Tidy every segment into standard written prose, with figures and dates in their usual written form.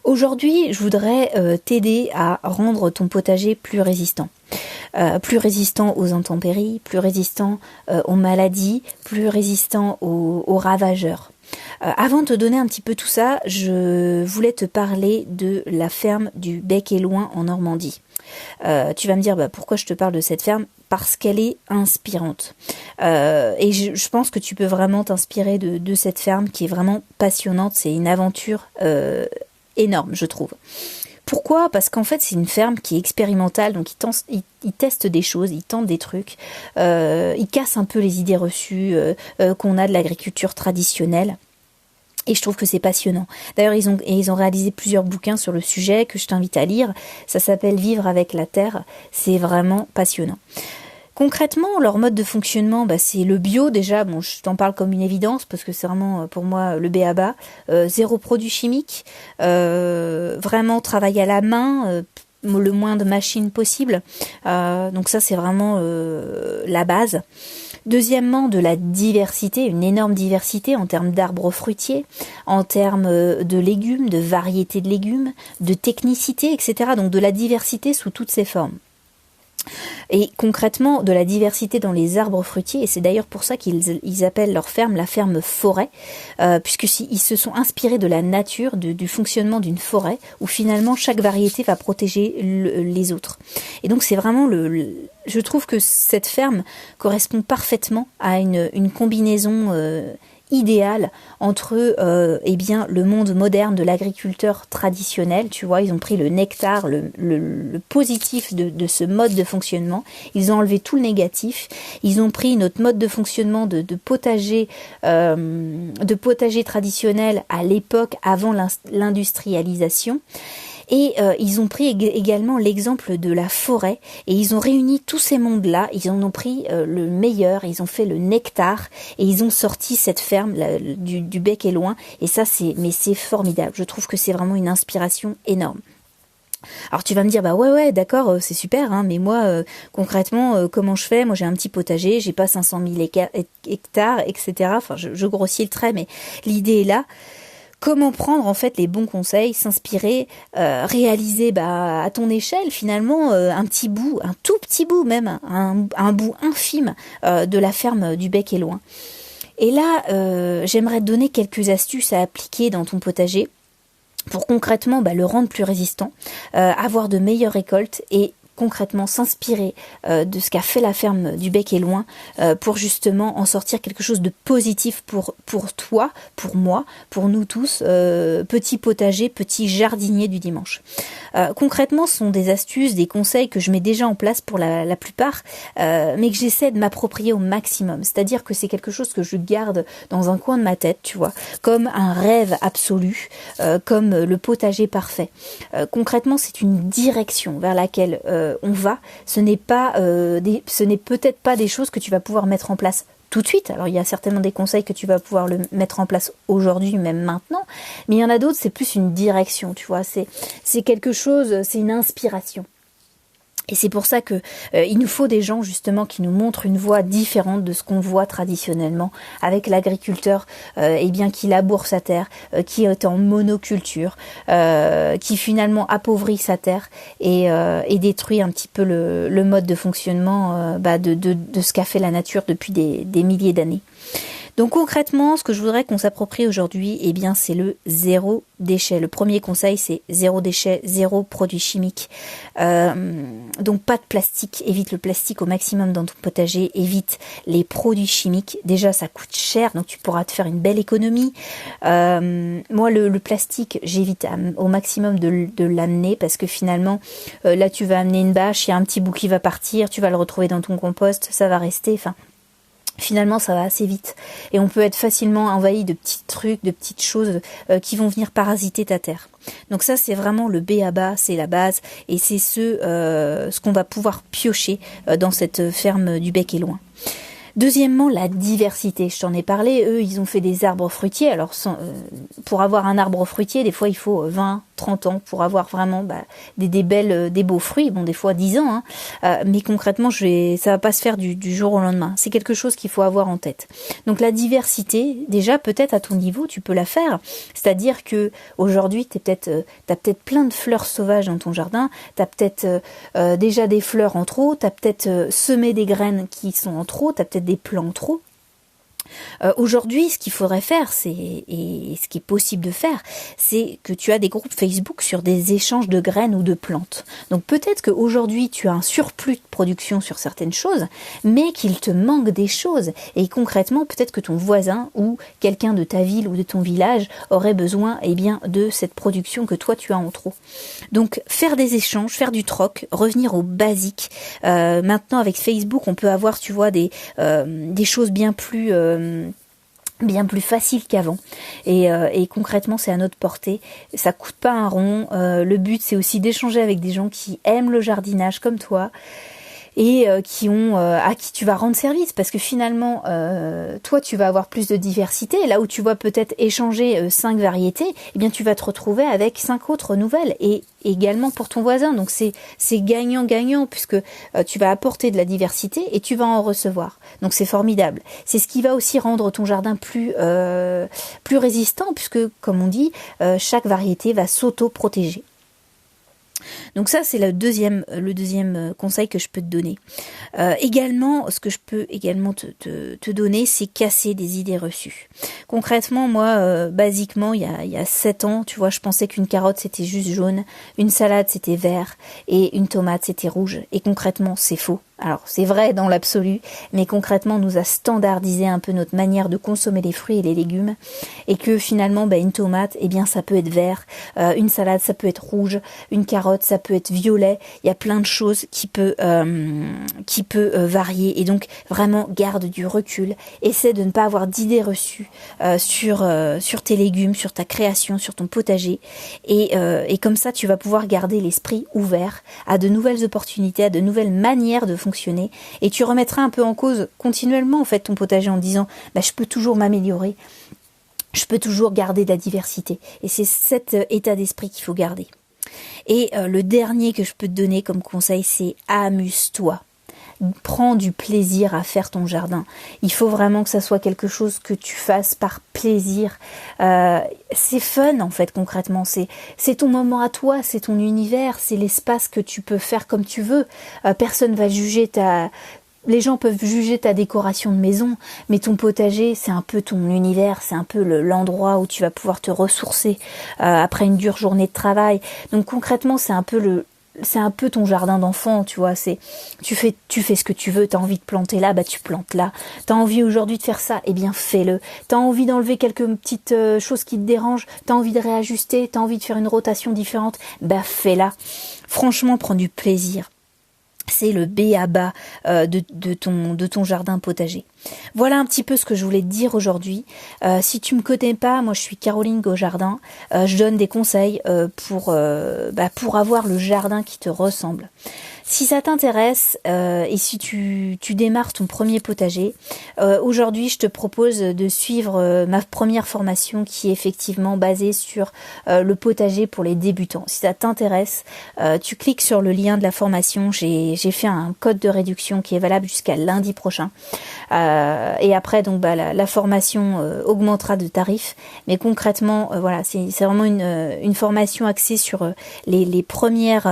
Aujourd'hui, je voudrais t'aider à rendre ton potager plus résistant. Plus résistant aux intempéries, plus résistant aux maladies, plus résistant aux ravageurs. Avant de te donner un petit peu tout ça, je voulais te parler de la ferme du Bec et Loing en Normandie. Tu vas me dire pourquoi je te parle de cette ferme ? Parce qu'elle est inspirante. Et je pense que tu peux vraiment t'inspirer de cette ferme qui est vraiment passionnante. C'est une aventure énorme, je trouve. Pourquoi ? Parce qu'en fait, c'est une ferme qui est expérimentale, donc ils testent des choses, ils tentent des trucs, ils cassent un peu les idées reçues qu'on a de l'agriculture traditionnelle. Et je trouve que c'est passionnant. D'ailleurs, ils ont réalisé plusieurs bouquins sur le sujet que je t'invite à lire. Ça s'appelle Vivre avec la terre. C'est vraiment passionnant. Concrètement, leur mode de fonctionnement, c'est le bio déjà. Bon, je t'en parle comme une évidence parce que c'est vraiment pour moi le b.a.-ba. Zéro produit chimique, vraiment travail à la main, le moins de machines possible. Donc ça, c'est vraiment la base. Deuxièmement, de la diversité, une énorme diversité en termes d'arbres fruitiers, en termes de légumes, de variétés de légumes, de technicité, etc. Donc de la diversité sous toutes ses formes. Et concrètement, de la diversité dans les arbres fruitiers, et c'est d'ailleurs pour ça qu'ils appellent leur ferme la ferme forêt, puisqu'ils se sont inspirés de la nature, du fonctionnement d'une forêt, où finalement chaque variété va protéger les autres. Et donc c'est vraiment je trouve que cette ferme correspond parfaitement à une combinaison idéal entre le monde moderne de l'agriculteur traditionnel. Tu vois, ils ont pris le nectar, le positif de ce mode de fonctionnement, ils ont enlevé tout le négatif, ils ont pris notre mode de fonctionnement de potager traditionnel à l'époque avant l'industrialisation. Et ils ont pris également l'exemple de la forêt et ils ont réuni tous ces mondes-là, ils en ont pris le meilleur, ils ont fait le nectar et ils ont sorti cette ferme du Bec et Loing. Et ça, c'est formidable. Je trouve que c'est vraiment une inspiration énorme. Alors tu vas me dire ouais d'accord, c'est super, hein, mais moi concrètement comment je fais ? Moi j'ai un petit potager, j'ai pas 500 000 hectares, etc. Enfin je grossis le trait, mais l'idée est là. Comment prendre en fait les bons conseils, s'inspirer, réaliser à ton échelle finalement un petit bout, un tout petit bout même, un bout infime de la ferme du Bec et Loing. Et là, j'aimerais te donner quelques astuces à appliquer dans ton potager pour concrètement le rendre plus résistant, avoir de meilleures récoltes et concrètement s'inspirer de ce qu'a fait la ferme du Bec et Loing pour justement en sortir quelque chose de positif pour toi, pour moi, pour nous tous, petits potagers, petits jardiniers du dimanche. Concrètement, ce sont des astuces, des conseils que je mets déjà en place pour la plupart, mais que j'essaie de m'approprier au maximum. C'est-à-dire que c'est quelque chose que je garde dans un coin de ma tête, tu vois, comme un rêve absolu, comme le potager parfait. Concrètement, c'est une direction vers laquelle on va. Ce n'est peut-être pas des choses que tu vas pouvoir mettre en place tout de suite. Alors il y a certainement des conseils que tu vas pouvoir le mettre en place aujourd'hui, même maintenant, mais il y en a d'autres, c'est plus une direction, tu vois, c'est quelque chose, c'est une inspiration. Et c'est pour ça que il nous faut des gens justement qui nous montrent une voie différente de ce qu'on voit traditionnellement avec l'agriculteur qui laboure sa terre, qui est en monoculture, qui finalement appauvrit sa terre et détruit un petit peu le mode de fonctionnement de ce qu'a fait la nature depuis des milliers d'années. Donc concrètement, ce que je voudrais qu'on s'approprie aujourd'hui, c'est le zéro déchet. Le premier conseil, c'est zéro déchet, zéro produit chimique. Donc pas de plastique, évite le plastique au maximum dans ton potager, évite les produits chimiques. Déjà, ça coûte cher, donc tu pourras te faire une belle économie. Moi, le plastique, j'évite au maximum de l'amener parce que finalement, là, tu vas amener une bâche, il y a un petit bout qui va partir, tu vas le retrouver dans ton compost, ça va rester, finalement, ça va assez vite et on peut être facilement envahi de petits trucs, de petites choses qui vont venir parasiter ta terre. Donc ça, c'est vraiment le b.a.-ba, c'est la base et c'est ce qu'on va pouvoir piocher dans cette ferme du Bec et Loing. Deuxièmement, la diversité. Je t'en ai parlé, eux, ils ont fait des arbres fruitiers. Alors, pour avoir un arbre fruitier, des fois, il faut 20, 30 ans pour avoir vraiment des beaux fruits. Bon, des fois 10 ans, mais concrètement, ça va pas se faire du jour au lendemain. C'est quelque chose qu'il faut avoir en tête. Donc la diversité, déjà peut-être à ton niveau, tu peux la faire. C'est-à-dire que aujourd'hui, t'as peut-être plein de fleurs sauvages dans ton jardin. T'as peut-être déjà des fleurs en trop. T'as peut-être semé des graines qui sont en trop. T'as peut-être des plants en trop. Aujourd'hui, ce qu'il faudrait faire, et ce qui est possible de faire, c'est que tu as des groupes Facebook sur des échanges de graines ou de plantes. Donc peut-être qu'aujourd'hui, tu as un surplus de production sur certaines choses, mais qu'il te manque des choses. Et concrètement, peut-être que ton voisin ou quelqu'un de ta ville ou de ton village aurait besoin de cette production que toi, tu as en trop. Donc faire des échanges, faire du troc, revenir au basique. Maintenant, avec Facebook, on peut avoir, tu vois, des choses bien plus facile qu'avant et concrètement c'est à notre portée, ça coûte pas un rond, le but c'est aussi d'échanger avec des gens qui aiment le jardinage comme toi et à qui tu vas rendre service parce que finalement toi tu vas avoir plus de diversité, là où tu vas peut-être échanger 5 variétés, eh bien tu vas te retrouver avec 5 autres nouvelles et également pour ton voisin, donc c'est gagnant-gagnant puisque tu vas apporter de la diversité et tu vas en recevoir, donc c'est formidable. C'est ce qui va aussi rendre ton jardin plus résistant puisque comme on dit, chaque variété va s'auto-protéger. Donc ça c'est le deuxième conseil que je peux te donner. Également, ce que je peux également te donner, c'est casser des idées reçues. Concrètement, moi, basiquement, il y a 7 ans, tu vois, je pensais qu'une carotte c'était juste jaune, une salade c'était vert et une tomate c'était rouge. Et concrètement, c'est faux. Alors c'est vrai dans l'absolu, mais concrètement on nous a standardisé un peu notre manière de consommer les fruits et les légumes, et que finalement une tomate, ça peut être vert, une salade ça peut être rouge, une carotte ça peut être violet, il y a plein de choses qui peut varier, et donc vraiment garde du recul, essaie de ne pas avoir d'idées reçues sur tes légumes, sur ta création, sur ton potager, et comme ça tu vas pouvoir garder l'esprit ouvert à de nouvelles opportunités, à de nouvelles manières de fonctionner, et tu remettras un peu en cause continuellement en fait ton potager en disant je peux toujours m'améliorer, je peux toujours garder de la diversité, et c'est cet état d'esprit qu'il faut garder. Et le dernier que je peux te donner comme conseil, c'est amuse-toi. Prends du plaisir à faire ton jardin. Il faut vraiment que ça soit quelque chose que tu fasses par plaisir. C'est fun en fait concrètement. C'est ton moment à toi, c'est ton univers, c'est l'espace que tu peux faire comme tu veux. Personne va juger les gens peuvent juger ta décoration de maison, mais ton potager, c'est un peu ton univers, c'est un peu l'endroit où tu vas pouvoir te ressourcer après une dure journée de travail. Donc concrètement, c'est un peu ton jardin d'enfant, tu vois, tu fais ce que tu veux, t'as envie de planter là, tu plantes là. T'as envie aujourd'hui de faire ça, fais-le. T'as envie d'enlever quelques petites choses qui te dérangent, t'as envie de réajuster, t'as envie de faire une rotation différente, fais-la. Franchement, prends du plaisir. C'est le b.a.-ba de ton jardin potager. Voilà un petit peu ce que je voulais te dire aujourd'hui. Si tu me connais pas, moi je suis Caroline Gaujardin. Je donne des conseils pour avoir le jardin qui te ressemble. Si ça t'intéresse et si tu démarres ton premier potager, aujourd'hui je te propose de suivre ma première formation qui est effectivement basée sur le potager pour les débutants. Si ça t'intéresse, tu cliques sur le lien de la formation. J'ai fait un code de réduction qui est valable jusqu'à lundi prochain. Et après donc la formation augmentera de tarif. Mais concrètement, c'est vraiment une formation axée sur les premières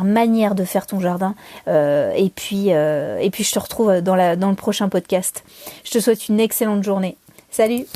manières de faire ton jardin, et puis je te retrouve dans le prochain podcast. Je te souhaite une excellente journée. Salut!